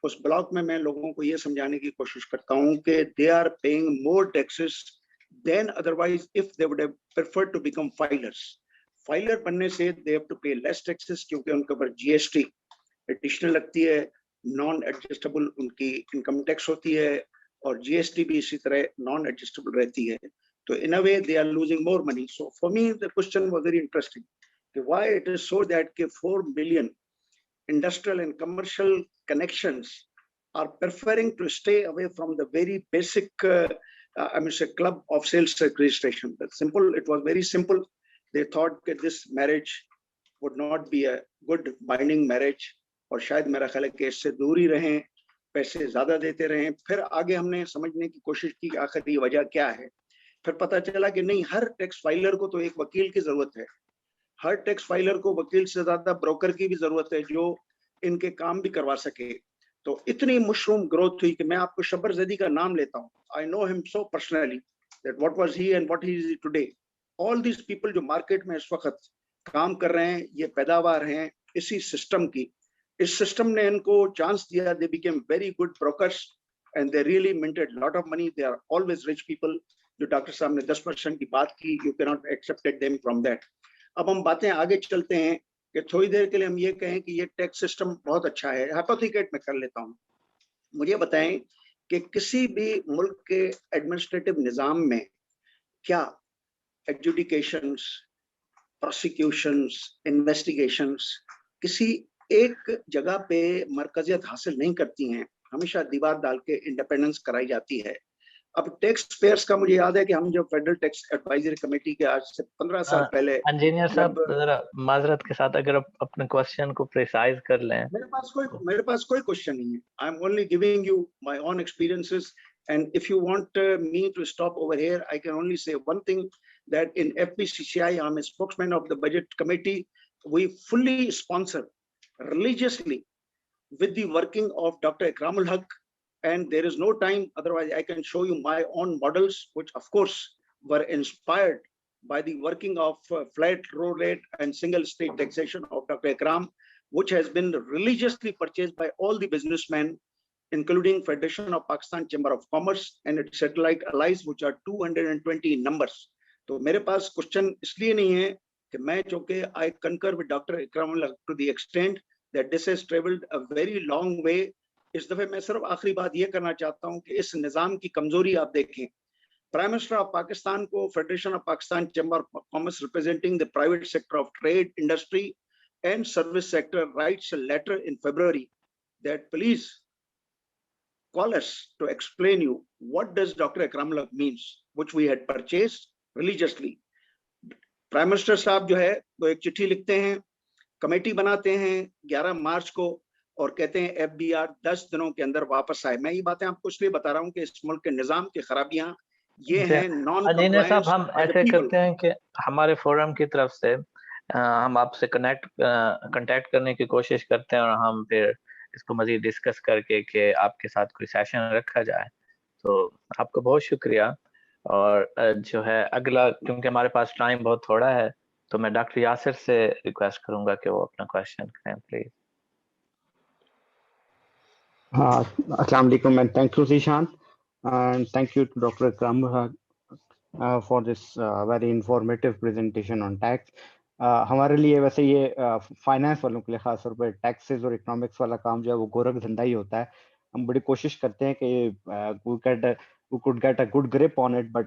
اس بلاک میں میں لوگوں کو یہ سمجھانے کی کوشش کرتا ہوں کہ they are paying more taxes than otherwise if they would have preferred to become filers. Filer بننے سے they have to pay less taxes کیونکہ ان کے اوپر جی ایس ٹی ایڈیشنل لگتی ہے, نان ایڈجسٹیبل ان کی انکم ٹیکس ہوتی ہے, اور جی ایس ٹی بھی اسی طرح نان ایڈجسٹیبل رہتی ہے. تو in a way they are losing more money. So for me the question was very interesting. Why it is so that 4 million industrial and commercial connections are preferring to stay away from the very basic club of sales registration. That's simple. It was very simple. They thought that this marriage would not be a good binding marriage, اور شاید میرا خیال ہے کہ اس سے دور ہی رہیں, پیسے زیادہ دیتے رہیں. پھر آگے ہم نے سمجھنے کی کوشش کی کہ آخر یہ وجہ کیا ہے. پھر پتہ چلا کہ نہیں, ہر ٹیکس فائلر کو تو ایک وکیل کی ضرورت ہے. ہر ٹیکس فائلر کو وکیل سے زیادہ بروکر کی بھی ضرورت ہے جو ان کے کام بھی کروا سکے. تو اتنی مشروم گروتھ ہوئی کہ میں آپ کو شبر زیدی کا نام لیتا ہوں. I know him so personally that what was he and what he is today. All these people جو مارکیٹ میں اس وقت کام کر رہے ہیں, یہ پیداوار ہیں اسی سسٹم کی. اس سسٹم نے ان کو چانس دیا. They became very good brokers and they really minted lot of money. They are always rich people. جو ڈاکٹر صاحب نے 10% کی بات کی, you cannot accept them from that. اب ہم باتیں آگے چلتے ہیں کہ تھوڑی دیر کے لیے ہم یہ کہیں کہ یہ ٹیکس سسٹم بہت اچھا ہے. ہائپوتھیکیٹ میں کر لیتا ہوں. مجھے بتائیں کہ کسی بھی ملک کے ایڈمنسٹریٹو نظام میں کیا ایڈجوڈیکیشنز, پروسیکیوشنز, انویسٹیگیشنز کسی ایک جگہ پہ مرکزیت حاصل نہیں کرتی ہیں, ہمیشہ دیوار ڈال کے انڈیپینڈنس کرائی جاتی ہے. اب ٹیکس پیئرس کا مجھے یاد ہے کہ ہم جو فیڈرل ٹیکس ایڈوائزری کمیٹی کے آج سے 15 سال پہلے, انجینئر صاحب ذرا معذرت کے ساتھ اگر آپ اپنے کوشچن کو پریسائز کر لیں. میرے پاس کوئی کوشچن نہیں ہے. I am only giving you my own experiences, and if you want me to stop over here I can only say one thing that in FPCCI, I'm a spokesman of the budget committee. We fully sponsor religiously with the working of Dr. Ikramul Haq, and there is no time, otherwise I can show you my own models, which of course were inspired by the working of flat row rate and single state taxation of Dr. Ikram, which has been religiously purchased by all the businessmen, including Federation of Pakistan Chamber of Commerce and its satellite allies, which are 220 in numbers. تو میرے پاس question اس لیے نہیں ہے کہ میں چونکہ I concur with doctor Ikram Ullah to the extent that this has travelled a very long way. اس دفعہ میں صرف آخری بات یہ کرنا چاہتا ہوں کہ اس نظام کی کمزوری آپ دیکھیں. پرائم منسٹر آف پاکستان کو federation of Pakistan chamber of commerce representing the private sector of trade, industry and service sector writes a letter in February that please call us to explain you what does Dr. Ikram Allah means, which we had purchased religiously. Prime minister صاحب جو ہے وہ ایک چٹھی لکھتے ہیں, committee بناتے ہیں 11 مارچ کو, اور کہتے ہیں ایف بی آر 10 دنوں کے اندر واپس آئے. میں یہ باتیں آپ کو اس لیے بتا رہا ہوں کہ اس ملک کے نظام کی خرابیاں یہ ہیں. انجینئر صاحب ہم ایسے کرتے ہیں کہ ہمارے فورم کی طرف سے ہم آپ سے کنٹیکٹ کرنے کی کوشش کرتے ہیں, اور ہم پھر اس کو مزید ڈسکس کر کے کہ آپ کے ساتھ کوئی سیشن رکھا جائے. تو آپ کو بہت شکریہ. اور جو ہے اگلا, کیونکہ ہمارے پاس ٹائم بہت تھوڑا ہے, تو میں ڈاکٹر یاسر سے ریکویسٹ کروں گا کہ وہ اپنا کوشچن کریں پلیز. السلام علیکم and thank you Zishan and thank you to Dr. Ikram for this very informative presentation on tax. ہمارے لیے ویسے یہ فائنانس والوں کے لیے خاص طور پہ ٹیکسز اور اکنامکس والا کام جو ہے وہ گورکھ دھندا ہی ہوتا ہے. ہم بڑی کوشش کرتے ہیں کہ we could we could get a good grip on it, but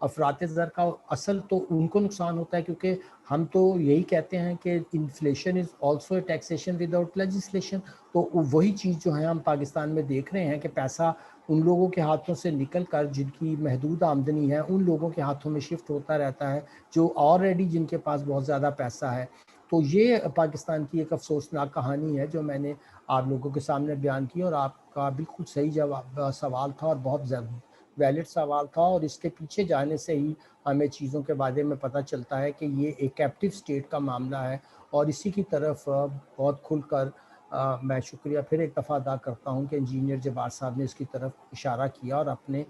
افراط زر کا اصل تو ان کو نقصان ہوتا ہے، کیونکہ ہم تو یہی کہتے ہیں کہ inflation is also a taxation without legislation. تو وہی چیز جو ہے ہم پاکستان میں دیکھ رہے ہیں کہ پیسہ ان لوگوں کے ہاتھوں سے نکل کر جن کی محدود آمدنی ہے ان لوگوں کے ہاتھوں میں شفٹ ہوتا رہتا ہے جو آلریڈی جن کے پاس بہت زیادہ پیسہ ہے. تو یہ پاکستان کی ایک افسوسناک کہانی ہے جو میں نے آپ لوگوں کے سامنے بیان کی، اور آپ کا بالکل صحیح جواب سوال تھا اور بہت ویلڈ سوال تھا، اور اس کے پیچھے جانے سے ہی ہمیں چیزوں کے بارے میں پتہ چلتا ہے کہ یہ ایک کیپٹیو سٹیٹ کا معاملہ ہے، اور اسی کی طرف بہت کھل کر میں شکریہ پھر ایک دفعہ ادا کرتا ہوں کہ انجینئر جبار صاحب نے اس کی طرف اشارہ کیا اور اپنے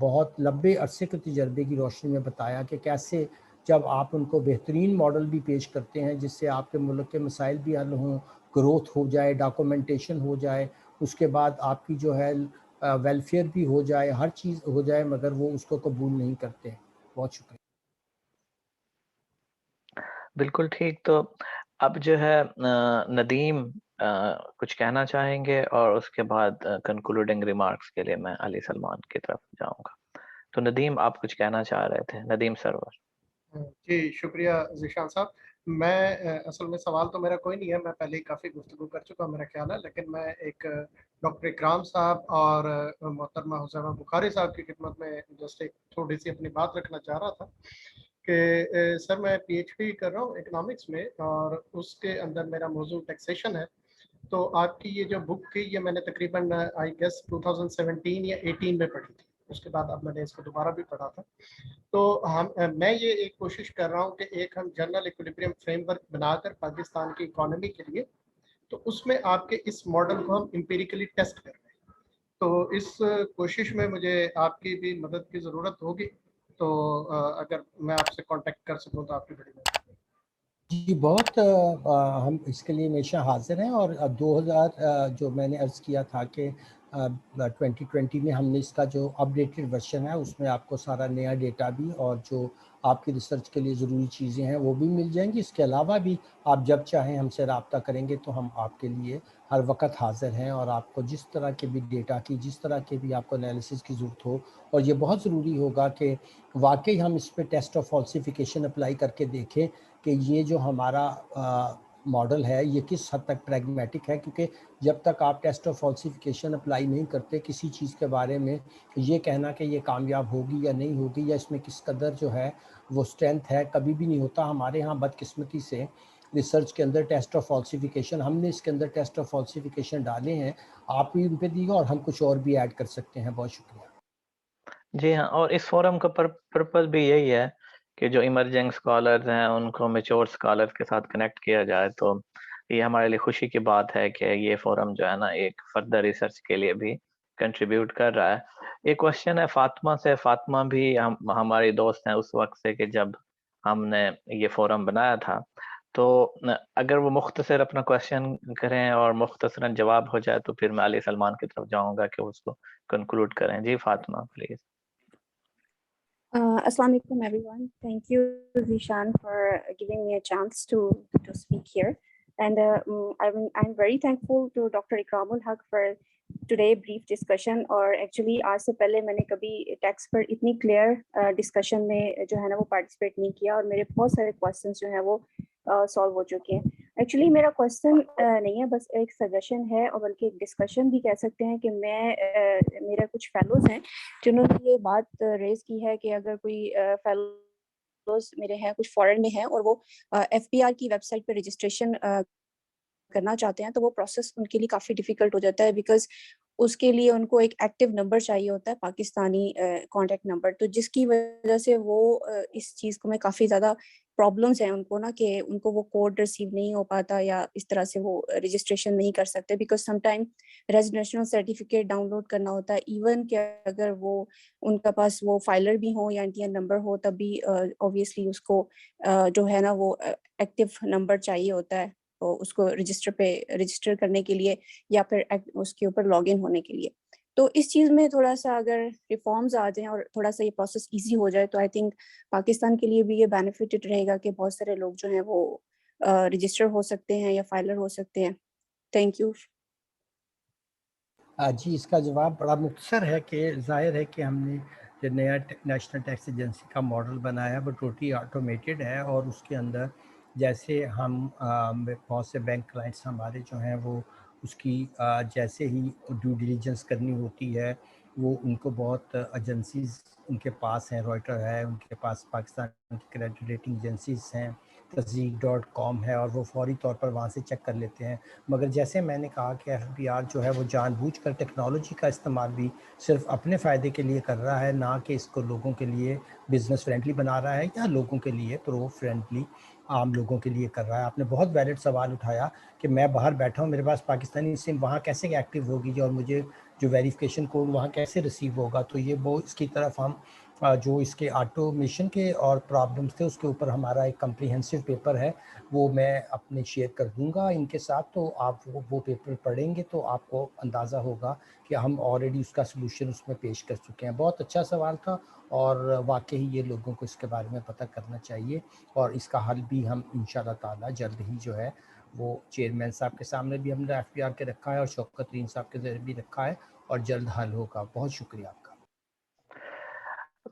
بہت لمبے عرصے کے تجربے کی روشنی میں بتایا کہ کیسے جب آپ ان کو بہترین ماڈل بھی پیش کرتے ہیں جس سے آپ کے ملک کے مسائل بھی حل ہوں، گروتھ ہو جائے، ڈاکومنٹیشن ہو جائے، اس کے بعد آپ کی جو ہے ویلفیئر بھی ہو جائے، ہر چیز ہو جائے، مگر وہ اس کو قبول نہیں کرتے. بہت شکریہ. بالکل ٹھیک. تو اب جو ہے ندیم کچھ کہنا چاہیں گے، اور اس کے بعد کنکلوڈنگ ریمارکس کے لیے میں علی سلمان کی طرف جاؤں گا. تو ندیم آپ کچھ کہنا چاہ رہے تھے، ندیم سرور. جی شکریہ ذیشان صاحب. میں اصل میں سوال تو میرا کوئی نہیں ہے، میں پہلے ہی کافی گفتگو کر چکا میرا خیال ہے، لیکن میں ایک ڈاکٹر اکرام صاحب اور محترمہ حسینہ بخاری صاحب کی خدمت میں جسٹ ایک تھوڑی سی اپنی بات رکھنا چاہ رہا تھا کہ سر میں پی ایچ ڈی کر رہا ہوں اکنامکس میں، اور اس کے اندر میرا موضوع ٹیکسیشن ہے. تو آپ کی یہ جو بک تھی یہ میں نے تقریباً آئی گیس 2017 یا 18 میں پڑھی تھی، اس کے بعد اب میں نے اس کو دوبارہ بھی پڑھا تھا. تو میں یہ ایک کوشش کر رہا ہوں کہ ایک ہم جنرل ایکویلبریم فریم ورک بنا کر پاکستان کی اکانومی کے لیے، تو اس میں آپ کے اس ماڈل کو ہم امپیریکلی ٹیسٹ کر رہے ہیں. تو اس کوشش میں مجھے آپ کی بھی مدد کی ضرورت ہوگی، تو اگر میں آپ سے کانٹیکٹ کر سکوں تو آپ کی بڑی مدد. جی بہت ہم اس کے لیے ہمیشہ حاضر ہیں، اور 2000 جو میں نے عرض کیا تھا کہ 2020 میں ہم نے اس کا جو اپڈیٹڈ ورژن ہے اس میں آپ کو سارا نیا ڈیٹا بھی اور جو آپ کی ریسرچ کے لیے ضروری چیزیں ہیں وہ بھی مل جائیں گی. اس کے علاوہ بھی آپ جب چاہیں ہم سے رابطہ کریں گے تو ہم آپ کے لیے ہر وقت حاضر ہیں، اور آپ کو جس طرح کے بھی ڈیٹا کی، جس طرح کے بھی آپ کو انالیسس کی ضرورت ہو. اور یہ بہت ضروری ہوگا کہ واقعی ہم اس پہ ٹیسٹ آف فالسیفیکیشن اپلائی کر کے دیکھیں کہ یہ جو ہمارا ماڈل ہے یہ کس حد تک پریگمیٹک ہے، کیونکہ جب تک آپ ٹیسٹ آف فالسیفیکیشن اپلائی نہیں کرتے کسی چیز کے بارے میں یہ کہنا کہ یہ کامیاب ہوگی یا نہیں ہوگی یا اس میں کس قدر جو ہے وہ اسٹرینتھ ہے کبھی بھی نہیں ہوتا. ہمارے ہاں بدقسمتی سے ریسرچ کے اندر ٹیسٹ آف فالسیفیکیشن، ہم نے اس کے اندر ٹیسٹ آف فالسیفیکیشن ڈالے ہیں، آپ بھی ان پہ دیے اور ہم کچھ اور بھی ایڈ کر سکتے ہیں. بہت شکریہ. جی ہاں، اور اس فورم کا پرپز بھی یہی ہے کہ جو ایمرجنگ اسکالرز ہیں ان کو میچور اسکالرز کے ساتھ کنیکٹ کیا جائے. تو یہ ہمارے لیے خوشی کی بات ہے کہ یہ فورم جو ہے نا ایک فردر ریسرچ کے لیے بھی کنٹریبیوٹ کر رہا ہے. ایک کوشچن ہے فاطمہ سے. فاطمہ بھی ہماری دوست ہیں اس وقت سے کہ جب ہم نے یہ فورم بنایا تھا. تو اگر وہ مختصر اپنا کوشچن کریں اور مختصراً جواب ہو جائے تو پھر میں علی سلمان کی طرف جاؤں گا کہ اس کو کنکلوڈ کریں. جی Fatima please. Assalamu alaikum everyone. Thank you Zishan for giving me a chance to speak here, and I'm very thankful to Dr. Ikramul Haq for today brief discussion. اور actually آج سے پہلے میں نے کبھی ٹیکس پر اتنی کلیئر ڈسکشن میں جو ہے نا وہ پارٹیسپیٹ نہیں کیا، اور میرے بہت سارے کوشچنس جو ہیں وہ سالو ہو چکے ہیں. ایکچولی میرا کوشچن نہیں ہے، بس ایک سجیشن ہے، اور بلکہ ایک ڈسکشن بھی کہہ سکتے ہیں کہ میرا کچھ فیلوز ہیں جنہوں نے یہ بات ریز کی ہے کہ اگر کوئی فیلوز میرے ہیں کچھ فورن میں ہیں اور وہ ایف پی آر کی ویب سائٹ پہ رجسٹریشن کرنا چاہتے ہیں تو وہ پروسیس ان کے لیے کافی ڈیفیکلٹ ہو جاتا ہے، بیکاز اس کے لیے ان کو ایک ایکٹیو نمبر چاہیے ہوتا ہے، پاکستانی کانٹیکٹ نمبر. تو جس کی وجہ سے وہ اس چیز کو میں کافی زیادہ پرابلمس ہیں ان کو نا، کہ ان کو وہ کوڈ ریسیو نہیں ہو پاتا یا اس طرح سے وہ رجسٹریشن نہیں کر سکتے، because some time residential certificate download کرنا ہوتا ہے. ایون کہ اگر وہ ان کا پاس وہ فائلر بھی ہوں یا انٹین نمبر ہو تب بھی اوبویسلی اس کو جو ہے نا وہ ایکٹیو نمبر چاہیے ہوتا ہے اس کو رجسٹر کرنے کے لیے یا پھر اس کے اوپر لاگ ان ہونے کے لیے. تو اس چیز میں تھوڑا سا اگر ریفارمز آ جائیں اور تھوڑا سا یہ پروسیس ایزی ہو جائے تو آئی تھنک پاکستان کے لیے بھی یہ بینیفیٹڈ رہے گا کہ بہت سارے لوگ جو ہیں وہ رجسٹر ہو سکتے ہیں یا فائلر ہو سکتے ہیں. Thank you. جی اس کا جواب بڑا مختصر ہے کہ ظاہر ہے کہ ہم نے جو نیا نیشنل ٹیکس ایجنسی کا ماڈل بنایا وہ ٹوٹلی آٹومیٹڈ ہے، اور اس کے اندر جیسے ہم بہت سے بینک کلائنٹس ہمارے جو ہیں وہ اس کی جیسے ہی ڈیو ڈیلیجنس کرنی ہوتی ہے، وہ ان کو بہت ایجنسیز ان کے پاس ہیں، روئٹر ہے، ان کے پاس پاکستان کی کریڈٹ ریٹنگ ایجنسیز ہیں، تصدیق.com ہے، اور وہ فوری طور پر وہاں سے چیک کر لیتے ہیں۔ مگر جیسے میں نے کہا کہ FBR جو ہے وہ جان بوجھ کر ٹیکنالوجی کا استعمال بھی صرف اپنے فائدے کے لیے کر رہا ہے، نہ کہ اس کو لوگوں کے لیے بزنس فرینڈلی بنا رہا ہے یا لوگوں کے لیے پرو فرینڈلی عام لوگوں کے لیے کر رہا ہے۔ آپ نے بہت ویلڈ سوال اٹھایا کہ میں باہر بیٹھا ہوں، میرے پاس پاکستانی سم وہاں کیسے ایکٹیو ہوگی اور مجھے جو ویریفیکیشن کوڈ وہاں کیسے ریسیو ہوگا۔ تو یہ وہ اس کی طرف ہم جو اس کے آٹومیشن کے اور پرابلمس تھے اس کے اوپر ہمارا ایک کمپریہنسو پیپر ہے، وہ میں اپنے شیئر کر دوں گا ان کے ساتھ، تو آپ وہ پیپر پڑھیں گے تو آپ کو اندازہ ہوگا کہ ہم آلریڈی اس کا سلوشن اس میں پیش کر چکے ہیں۔ بہت اچھا سوال تھا، اور واقعی یہ لوگوں کو اس کے بارے میں پتہ کرنا چاہیے، اور اس کا حل بھی ہم انشاءاللہ تعالی جلد ہی جو ہے وہ چیئرمین صاحب کے سامنے بھی ہم نے FBR کے رکھا ہے، اور شوکت ترین صاحب کے ذریعے بھی رکھا ہے، اور جلد حل ہوگا۔ بہت شکریہ آپ کا۔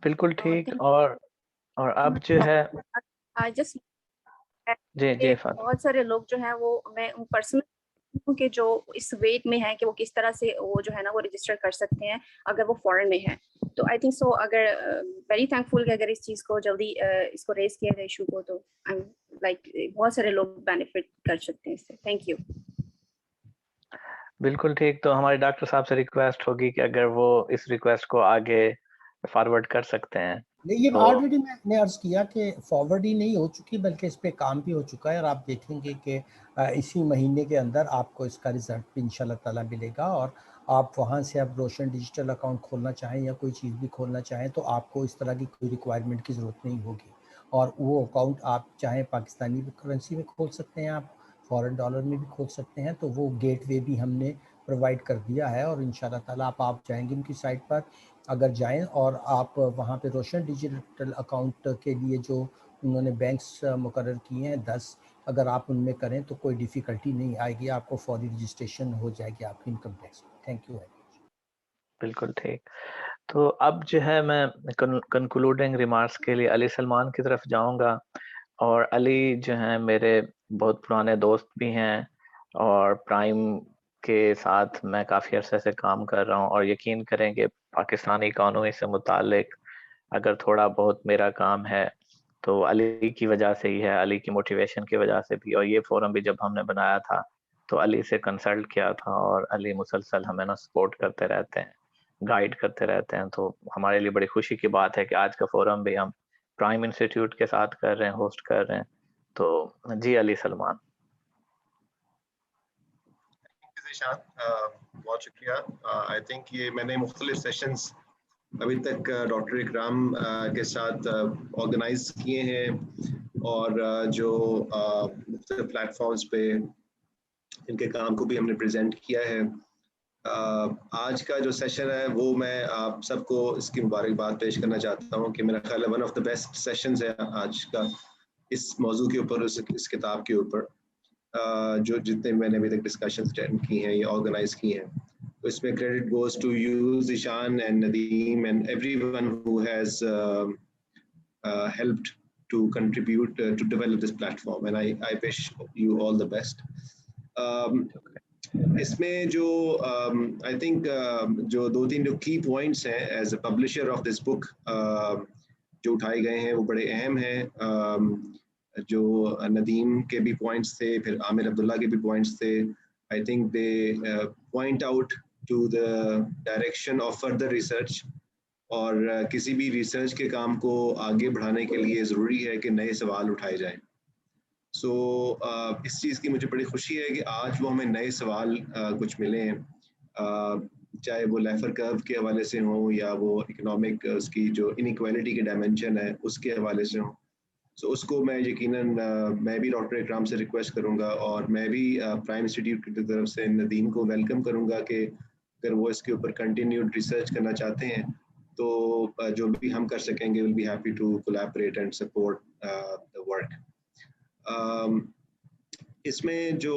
بالکل ٹھیک۔ اور اب جو ہے جسٹ جی بہت سارے لوگ جو ہیں وہ میں پرسنل کہ جو اس ویٹ میں ہے کہ وہ کس طرح سے وہ جو ہے نا وہ رجسٹر کر سکتے ہیں اگر وہ فورن میں ہے، تو آئی تھنک سو اگر ویری تھینک فل کہ اگر اس چیز کو جلدی اس کو ریز کیا جائے ایشو کو، تو لائک بہت سارے لوگ بینیفٹ کر سکتے ہیں اس سے۔ Thank you. بالکل ٹھیک۔ تو ہمارے ڈاکٹر صاحب سے ریکویسٹ ہوگی کہ اگر وہ اس ریکویسٹ کو آگے فارورڈ کر سکتے ہیں۔ یہ آلریڈی میں نے عرض کیا کہ فارورڈ ہی نہیں ہو چکی بلکہ اس پہ کام بھی ہو چکا ہے، اور آپ دیکھیں گے کہ اسی مہینے کے اندر آپ کو اس کا رزلٹ بھی انشاءاللہ تعالیٰ ملے گا، اور آپ وہاں سے اب روشن ڈیجیٹل اکاؤنٹ کھولنا چاہیں یا کوئی چیز بھی کھولنا چاہیں تو آپ کو اس طرح کی کوئی ریکوائرمنٹ کی ضرورت نہیں ہوگی، اور وہ اکاؤنٹ آپ چاہیں پاکستانی کرنسی میں کھول سکتے ہیں، آپ فورن ڈالر میں بھی کھول سکتے ہیں، تو وہ گیٹ وے بھی ہم نے پرووائڈ کر دیا ہے، اور انشاءاللہ تعالیٰ آپ جائیں گے ان کی سائٹ پر اگر جائیں، اور آپ وہاں پہ روشن ڈیجیٹل اکاؤنٹ کے لیے جو انہوں نے بینکس مقرر کیے ہیں 10، اگر آپ ان میں کریں تو کوئی ڈیفیکلٹی نہیں آئے گی، آپ کو فوری رجسٹریشن ہو جائے گی آپ کی انکم ٹیکس میں۔ Thank you. بالکل ٹھیک۔ تو اب جو ہے میں کنکلوڈنگ ریمارکس کے لیے علی سلمان کی طرف جاؤں گا، اور علی جو ہیں میرے بہت پرانے دوست بھی ہیں، اور پرائم کے ساتھ میں کافی عرصے سے کام کر رہا ہوں، اور یقین کریں کہ پاکستانی قانون سے متعلق اگر تھوڑا بہت میرا کام ہے تو علی کی وجہ سے ہی ہے، علی کی موٹیویشن کی وجہ سے بھی، اور یہ فورم بھی جب ہم نے بنایا تھا تو علی سے کنسلٹ کیا تھا، اور علی مسلسل ہمیں نا سپورٹ کرتے رہتے ہیں، گائیڈ کرتے رہتے ہیں، تو ہمارے لیے بڑی خوشی کی بات ہے کہ آج کا فورم بھی ہم پرائم انسٹیٹیوٹ کے ساتھ کر رہے ہیں، ہوسٹ کر رہے ہیں۔ تو جی علی سلمان۔ بہت شکریہ۔ آئی تھنک یہ میں نے مختلف سیشنز ابھی تک ڈاکٹر اکرام کے ساتھ آرگنائز کیے ہیں، اور جو مختلف پلیٹ فارمز پہ ان کے کام کو بھی ہم نے پریزنٹ کیا ہے۔ آج کا جو سیشن ہے وہ میں آپ سب کو اس کی مبارکباد پیش کرنا چاہتا ہوں کہ میرا خیال ہے one of the best sessions ہے آج کا اس موضوع کے اوپر، اس کتاب کے اوپر، جو جتنے میں نے ابھی تک ڈسکشنز اٹینڈ کی ہیں یا آرگنائز کی ہیں۔ تو اس میں credit goes to you Zeeshan and Nadeem and everyone who has helped to contribute to develop this platform, and I wish you all the best. اس میں جو آئی تھنک جو دو تین جو کی پوائنٹس ہیں as a publisher of this book جو اٹھائے گئے ہیں وہ بڑے اہم ہیں۔ جو ندیم کے بھی پوائنٹس تھے، پھر عامر عبداللہ کے بھی پوائنٹس تھے، I think they point out to the direction of further research, اور کسی بھی ریسرچ کے کام کو آگے بڑھانے کے لیے ضروری ہے کہ نئے سوال اٹھائے جائیں۔ سو اس چیز کی مجھے بڑی خوشی ہے کہ آج وہ ہمیں نئے سوال کچھ ملے ہیں، چاہے وہ لیفر کرو کے حوالے سے ہوں یا وہ اکنامک اس کی جو انیکویلٹی کے ڈائمینشن ہے اس کے حوالے سے ہوں۔ سو اس کو میں یقیناً میں بھی ڈاکٹر اکرام سے ریکویسٹ کروں گا، اور میں بھی پرائم انسٹیٹیوٹ کی طرف سے ندیم کو ویلکم کروں گا کہ اگر وہ اس کے اوپر کنٹینیوڈ ریسرچ کرنا چاہتے ہیں تو جو بھی ہم کر سکیں گے we'll be happy to collaborate and support the work. اس میں جو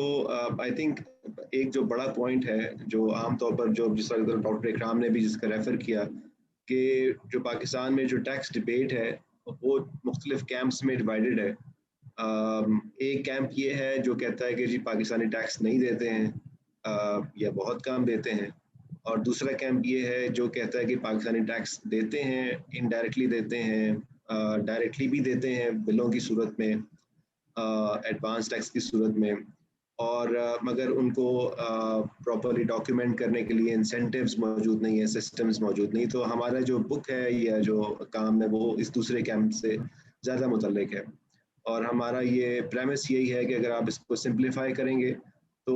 آئی تھنک ایک جو بڑا پوائنٹ ہے جو عام طور پر جو جس طرح ڈاکٹر اکرام نے بھی جس کا ریفر کیا کہ جو پاکستان میں جو ٹیکس ڈبیٹ ہے وہ مختلف کیمپس میں ڈیوائیڈڈ ہے. ایک کیمپ یہ ہے جو کہتا ہے کہ جی پاکستانی ٹیکس نہیں دیتے ہیں یا بہت کم دیتے ہیں, اور دوسرا کیمپ یہ ہے جو کہتا ہے کہ پاکستانی ٹیکس دیتے ہیں, انڈائریکٹلی دیتے ہیں, ڈائریکٹلی بھی دیتے ہیں بلوں کی صورت میں, ایڈوانس ٹیکس کی صورت میں, اور مگر ان کو پراپرلی ڈاکیومنٹ کرنے کے لیے انسینٹیوز موجود نہیں ہیں, سسٹمز موجود نہیں. تو ہمارا جو بک ہے یا جو کام ہے وہ اس دوسرے کیمپ سے زیادہ متعلق ہے, اور ہمارا یہ پریمس یہی ہے کہ اگر آپ اس کو سمپلیفائی کریں گے تو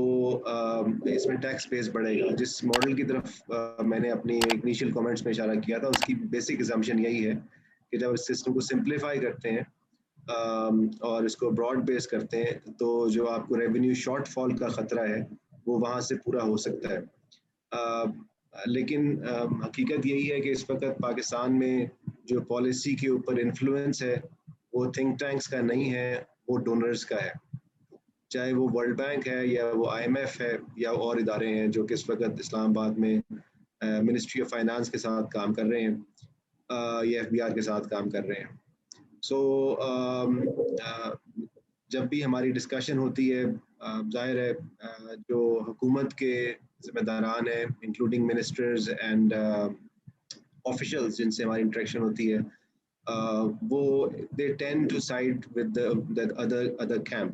اس میں ٹیکس بیس بڑھے گا. جس ماڈل کی طرف میں نے اپنی انیشیل کامنٹس میں اشارہ کیا تھا, اس کی بیسک اسمپشن یہی ہے کہ جب اس سسٹم کو سمپلیفائی کرتے ہیں اور اس کو براڈ بیس کرتے ہیں تو جو آپ کو ریونیو شارٹ فال کا خطرہ ہے وہ وہاں سے پورا ہو سکتا ہے. لیکن حقیقت یہی ہے کہ اس وقت پاکستان میں جو پالیسی کے اوپر انفلوئنس ہے وہ تھنک ٹینکس کا نہیں ہے, وہ ڈونرز کا ہے, چاہے وہ ورلڈ بینک ہے یا وہ IMF ہے یا اور ادارے ہیں جو کہ اس وقت اسلام آباد میں منسٹری آف فائنانس کے ساتھ کام کر رہے ہیں یا FBR کے ساتھ کام کر رہے ہیں. سو جب بھی ہماری ڈسکشن ہوتی ہے, ظاہر ہے جو حکومت کے ذمہ داران ہیں انکلوڈنگ منسٹرز اینڈ آفیشلز جن سے ہماری انٹریکشن ہوتی ہے, وہ they tend to side with the other camp.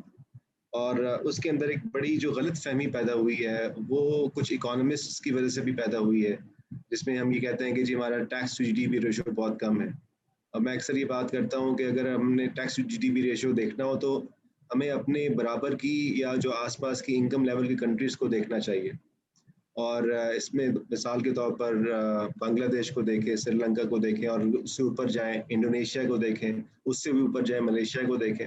اور اس کے اندر ایک بڑی جو غلط فہمی پیدا ہوئی ہے وہ کچھ اکانومسٹ کی وجہ سے بھی پیدا ہوئی ہے, جس میں ہم یہ کہتے ہیں کہ جی ہمارا ٹیکس ٹو GDP ریشو بہت کم ہے. اور میں اکثر یہ بات کرتا ہوں کہ اگر ہم نے ٹیکس ٹو GDP ریشو دیکھنا ہو تو ہمیں اپنے برابر کی یا جو آس پاس کی انکم لیول کی کنٹریز کو دیکھنا چاہیے, اور اس میں مثال کے طور پر بنگلہ دیش کو دیکھیں, سری لنکا کو دیکھیں, اور اس سے اوپر جائیں انڈونیشیا کو دیکھیں, اس سے بھی اوپر جائیں ملیشیا کو دیکھیں.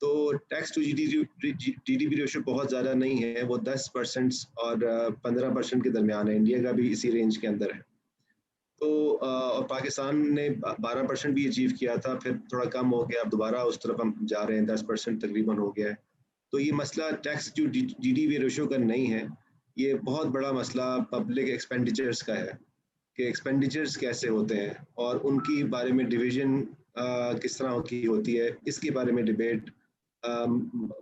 تو ٹیکس ٹو GDP ریشو بہت زیادہ نہیں ہے, وہ 10% اور 15% کے درمیان ہے. انڈیا کا بھی اسی رینج کے اندر ہے. تو اور پاکستان نے 12% بھی اچیو کیا تھا, پھر تھوڑا کم ہو گیا, اب دوبارہ اس طرف ہم جا رہے ہیں, 10% تقریباً ہو گیا ہے. تو یہ مسئلہ ٹیکس ٹو GDP ریشو کا نہیں ہے, یہ بہت بڑا مسئلہ پبلک ایکسپینڈیچرز کا ہے کہ ایکسپینڈیچرز کیسے ہوتے ہیں اور ان کی بارے میں ڈویژن کس طرح کی ہوتی ہے. اس کے بارے میں ڈبیٹ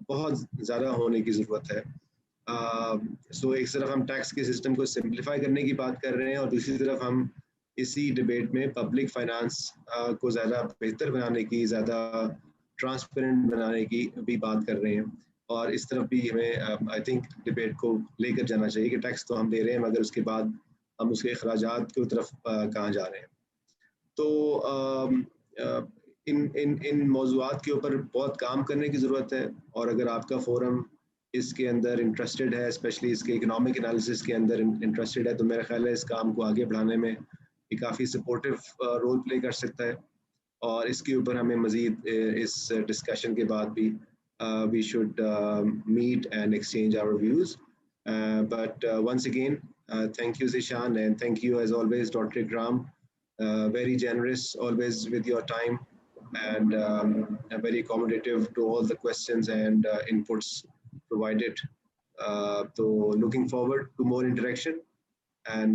بہت زیادہ ہونے کی ضرورت ہے. سو ایک طرف ہم ٹیکس کے سسٹم کو سمپلیفائی کرنے کی بات کر رہے ہیں, اور دوسری طرف ہم اسی ڈبیٹ میں پبلک فائنانس کو زیادہ بہتر بنانے کی, زیادہ ٹرانسپیرنٹ بنانے کی بھی بات کر رہے ہیں. اور اس طرف بھی ہمیں آئی تھنک ڈبیٹ کو لے کر جانا چاہیے کہ ٹیکس تو ہم دے رہے ہیں مگر اس کے بعد ہم اس کے اخراجات کی طرف کہاں جا رہے ہیں. تو ان موضوعات کے اوپر بہت کام کرنے کی ضرورت ہے, اور اگر آپ کا فورم اس کے اندر انٹرسٹڈ ہے, اسپیشلی اس کے اکنامک انالیسس کے اندر انٹرسٹڈ ہے, تو میرا خیال ہے اس کام کو آگے بڑھانے میں یہ کافی سپورٹیو رول پلے کر سکتا ہے. اور اس کے اوپر ہمیں مزید اس ڈسکشن کے بعد بھی we should meet and exchange our views. But once again, thank you Zishan, and thank you as always Dr. Ikram, very generous always with your time, and very accommodative to all the questions and inputs provided. So looking forward to more interaction, and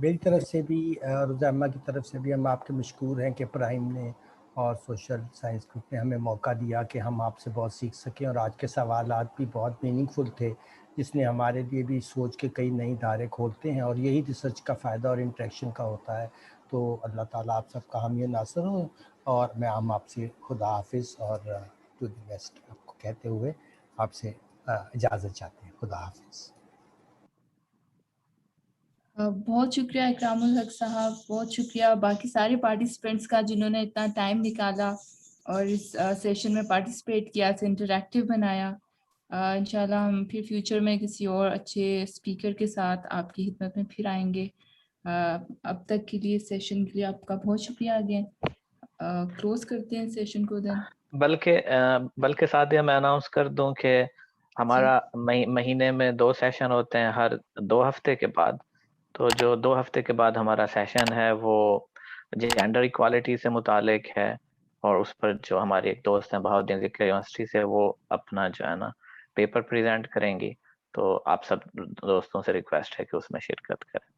میری طرف سے بھی رضا کی طرف سے بھی ہم آپ کے مشکور ہیں کہ پرائم نے اور سوشل سائنس گروپ نے ہمیں موقع دیا کہ ہم آپ سے بہت سیکھ سکیں, اور آج کے سوالات بھی بہت میننگ فل تھے, جس نے ہمارے لیے بھی سوچ کے کئی نئی دھارے کھولتے ہیں, اور یہی ریسرچ کا فائدہ اور انٹریکشن کا ہوتا ہے. تو اللہ تعالیٰ آپ سب کا حامی ناصر ہو, اور میں آپ سے خدا حافظ اور ٹو دی بیسٹ آپ کو کہتے ہوئے آپ سے اجازت چاہتے ہیں. خدا حافظ. بہت شکریہ اکرام الحق صاحب, بہت شکریہ باقی سارے پارٹیسپینٹس کا جنہوں نے اتنا ٹائم نکالا اور اس سیشن میں پارٹیسپیٹ کیا, اسے انٹریکٹیو بنایا. انشاءاللہ ہم پھر فیوچر میں کسی اور اچھے اسپیکر کے ساتھ آپ کی خدمت میں پھر آئیں گے. اب تک کے لیے سیشن کے لیے آپ کا بہت شکریہ. اگین کلوز کرتے ہیں سیشن کو دین. بلکہ ساتھ ہی میں اناؤنس کر دوں کہ ہمارا مہینے میں 2 سیشن ہوتے ہیں ہر 2 ہفتے کے بعد. تو جو 2 ہفتے کے بعد ہمارا سیشن ہے وہ جینڈر ایکوالٹی سے متعلق ہے, اور اس پر جو ہماری ایک دوست ہیں بہاؤالدین ذکریہ یونیورسٹی سے, وہ اپنا جو ہے نا پیپر پریزنٹ کریں گی. تو آپ سب دوستوں سے ریکویسٹ ہے کہ اس میں شرکت کریں.